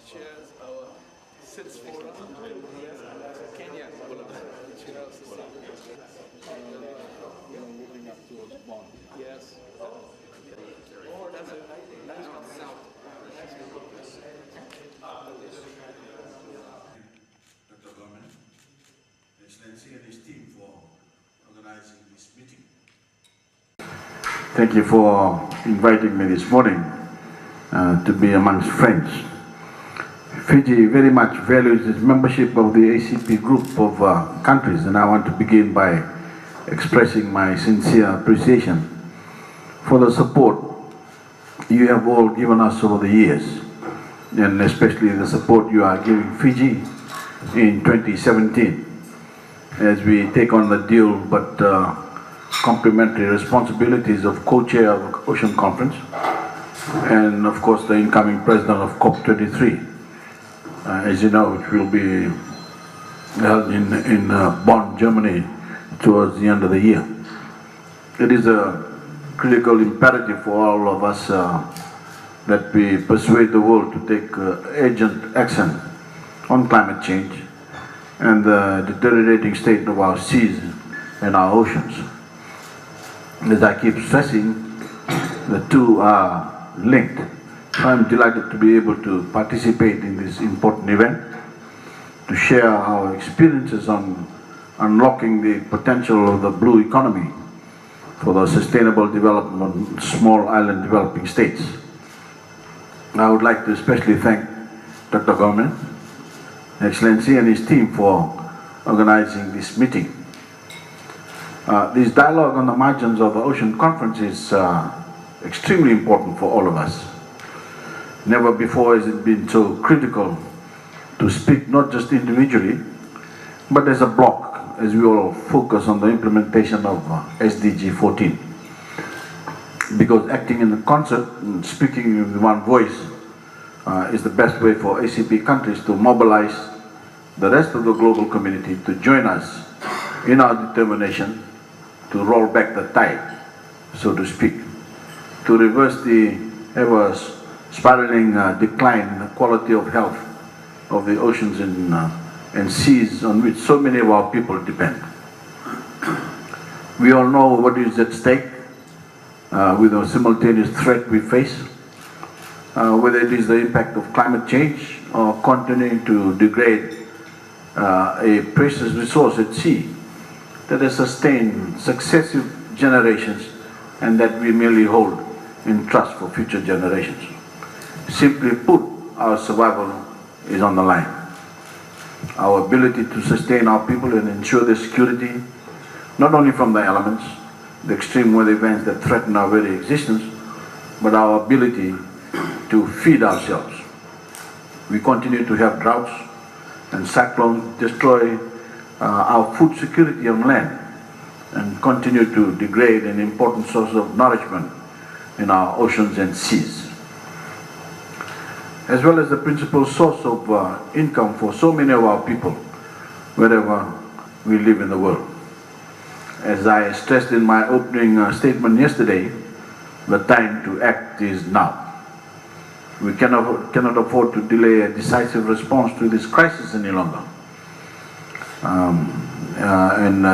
chairs our sits forum. Kenya, chair of society. Moving up towards Bonn. Yes. That's a nice one. Dr. Gomen, Excellency and his team for organizing this meeting. Thank you for inviting me this morning to be amongst friends. Fiji very much values its membership of the ACP group of countries, and I want to begin by expressing my sincere appreciation for the support you have all given us over the years, and especially the support you are giving Fiji in 2017 as we take on the dual but complementary responsibilities of co-chair of the Ocean Conference and of course the incoming president of COP23, as you know, which will be held in Bonn, Germany towards the end of the year. It is a critical imperative for all of us that we persuade the world to take urgent action on climate change and the deteriorating state of our seas and our oceans. As I keep stressing, the two are linked. I'm delighted to be able to participate in this important event, to share our experiences on unlocking the potential of the blue economy for the sustainable development of small island developing states. I would like to especially thank Dr. Gomen, Excellency, and his team for organizing this meeting. This dialogue on the margins of the Ocean Conference is extremely important for all of us. Never before has it been so critical to speak not just individually, but as a bloc, as we all focus on the implementation of SDG 14. Because acting in concert and speaking with one voice is the best way for ACP countries to mobilize the rest of the global community to join us in our determination to roll back the tide, so to speak, to reverse the ever spiraling decline in the quality of health of the oceans and seas on which so many of our people depend. We all know what is at stake with the simultaneous threat we face, whether it is the impact of climate change or continuing to degrade a precious resource at sea that has sustained successive generations and that we merely hold in trust for future generations. Simply put, our survival is on the line. Our ability to sustain our people and ensure their security, not only from the elements, the extreme weather events that threaten our very existence, but our ability to feed ourselves. We continue to have droughts and cyclones destroy our food security on land and continue to degrade an important source of nourishment in our oceans and seas, as well as the principal source of income for so many of our people wherever we live in the world. As I stressed in my opening statement yesterday, the time to act is now. We cannot afford to delay a decisive response to this crisis any longer.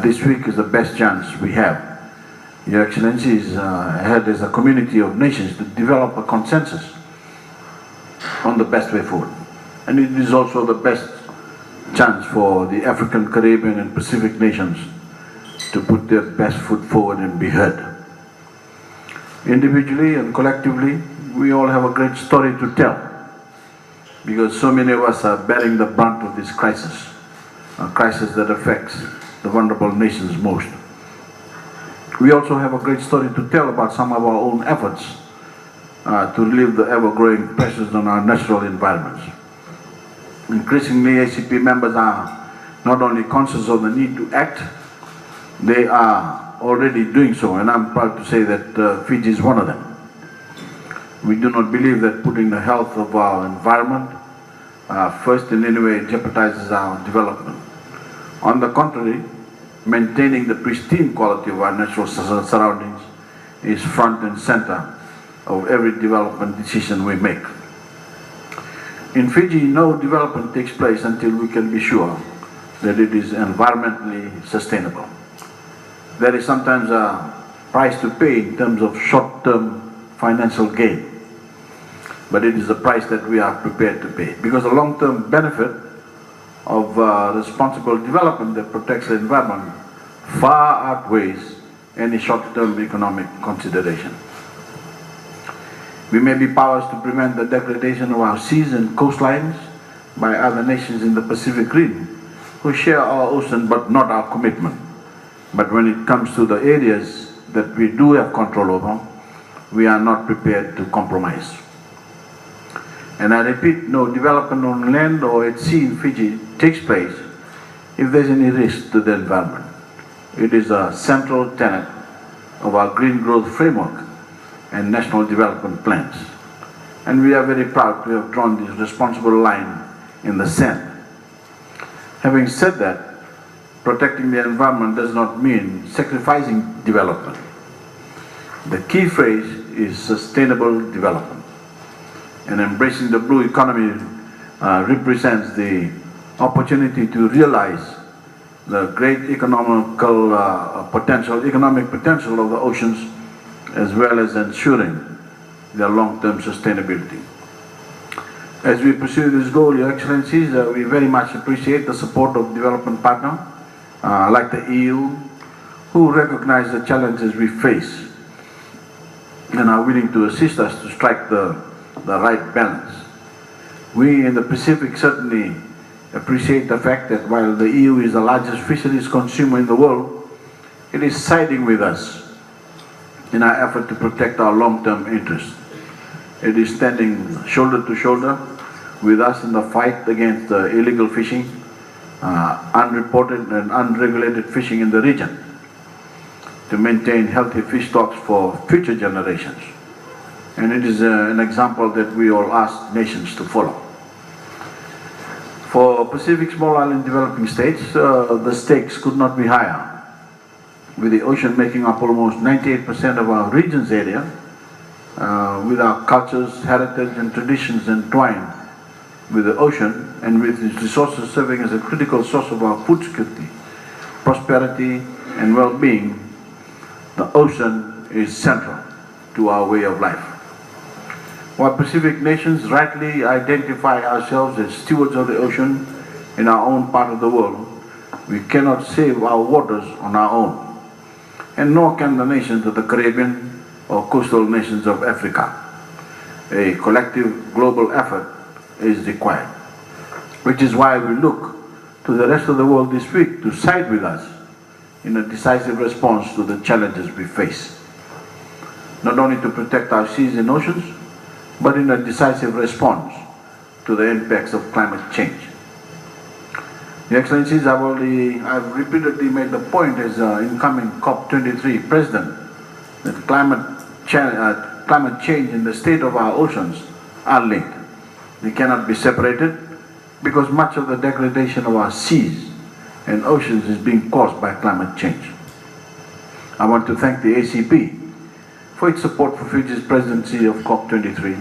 This week is the best chance we have. Your Excellencies had as a community of nations to develop a consensus on the best way forward. And it is also the best chance for the African, Caribbean and Pacific nations to put their best foot forward and be heard. Individually and collectively, we all have a great story to tell because so many of us are bearing the brunt of this crisis, a crisis that affects the vulnerable nations most. We also have a great story to tell about some of our own efforts to relieve the ever-growing pressures on our natural environments. Increasingly, ACP members are not only conscious of the need to act, they are already doing so, and I'm proud to say that Fiji is one of them. We do not believe that putting the health of our environment first in any way jeopardizes our development. On the contrary, maintaining the pristine quality of our natural surroundings is front and center of every development decision we make. In Fiji, no development takes place until we can be sure that it is environmentally sustainable. There is sometimes a price to pay in terms of short-term financial gain, but it is a price that we are prepared to pay, because the long-term benefit of responsible development that protects the environment far outweighs any short-term economic consideration. We may be powerless to prevent the degradation of our seas and coastlines by other nations in the Pacific Rim who share our ocean but not our commitment. But when it comes to the areas that we do have control over, we are not prepared to compromise. And I repeat, no development on land or at sea in Fiji takes place if there's any risk to the environment. It is a central tenet of our green growth framework and national development plans. And we are very proud to have drawn this responsible line in the sand. Having said that, protecting the environment does not mean sacrificing development. The key phrase is sustainable development. And embracing the blue economy represents the opportunity to realize the great economic potential of the oceans, as well as ensuring their long-term sustainability. As we pursue this goal, Your Excellencies, we very much appreciate the support of development partners like the EU, who recognize the challenges we face and are willing to assist us to strike the right balance. We in the Pacific certainly appreciate the fact that while the EU is the largest fisheries consumer in the world, it is siding with us in our effort to protect our long-term interests. It is standing shoulder to shoulder with us in the fight against illegal fishing, unreported and unregulated fishing in the region, to maintain healthy fish stocks for future generations. And it is an example that we all ask nations to follow. For Pacific Small Island developing states, the stakes could not be higher. With the ocean making up almost 98% of our region's area, with our cultures, heritage and traditions entwined with the ocean, and with its resources serving as a critical source of our food security, prosperity and well-being, the ocean is central to our way of life. While Pacific nations rightly identify ourselves as stewards of the ocean in our own part of the world, we cannot save our waters on our own, and nor can the nations of the Caribbean or coastal nations of Africa. A collective global effort is required, which is why we look to the rest of the world this week to side with us in a decisive response to the challenges we face, not only to protect our seas and oceans, but in a decisive response to the impacts of climate change. Your Excellencies, I've repeatedly made the point as incoming COP23 President that climate change and the state of our oceans are linked. They cannot be separated because much of the degradation of our seas and oceans is being caused by climate change. I want to thank the ACP for its support for Fiji's presidency of COP23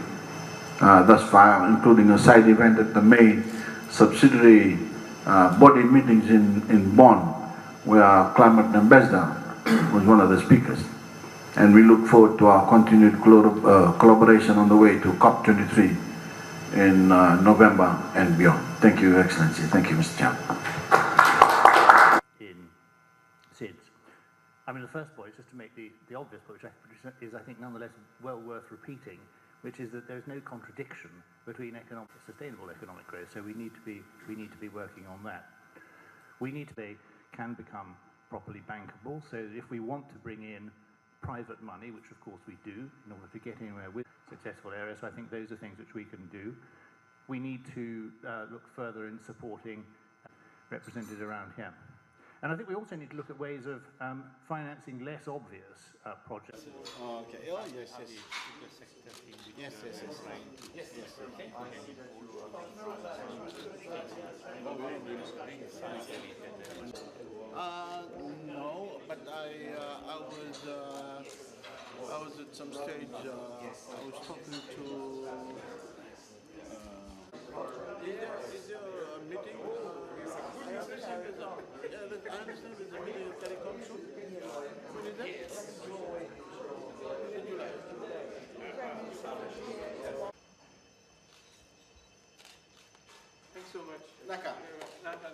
thus far, including a side event at the May subsidiary body meetings in Bonn, where our climate ambassador was one of the speakers. And we look forward to our continued collaboration on the way to COP23 in November and beyond. Thank you, Your Excellency. Thank you, Mr. Chairman. In SIDS. I mean, the first point, just to make the obvious point, which is, I think, nonetheless well worth repeating, which is that there's no contradiction between sustainable economic growth. So we need to be working on that. We need to can become properly bankable. So if we want to bring in private money, which of course we do, in order to get anywhere with successful areas, so I think those are things which we can do. We need to look further in supporting represented around here. And I think we also need to look at ways of financing less obvious projects. Oh, okay. Oh, yes, yes. Yes, yes, yes. Yes, yes. No, but I was at some stage. I was talking to Is there a meeting? I understand there's a meeting of telecom soon. When is that? In July. Thanks so much. Naka. Naka.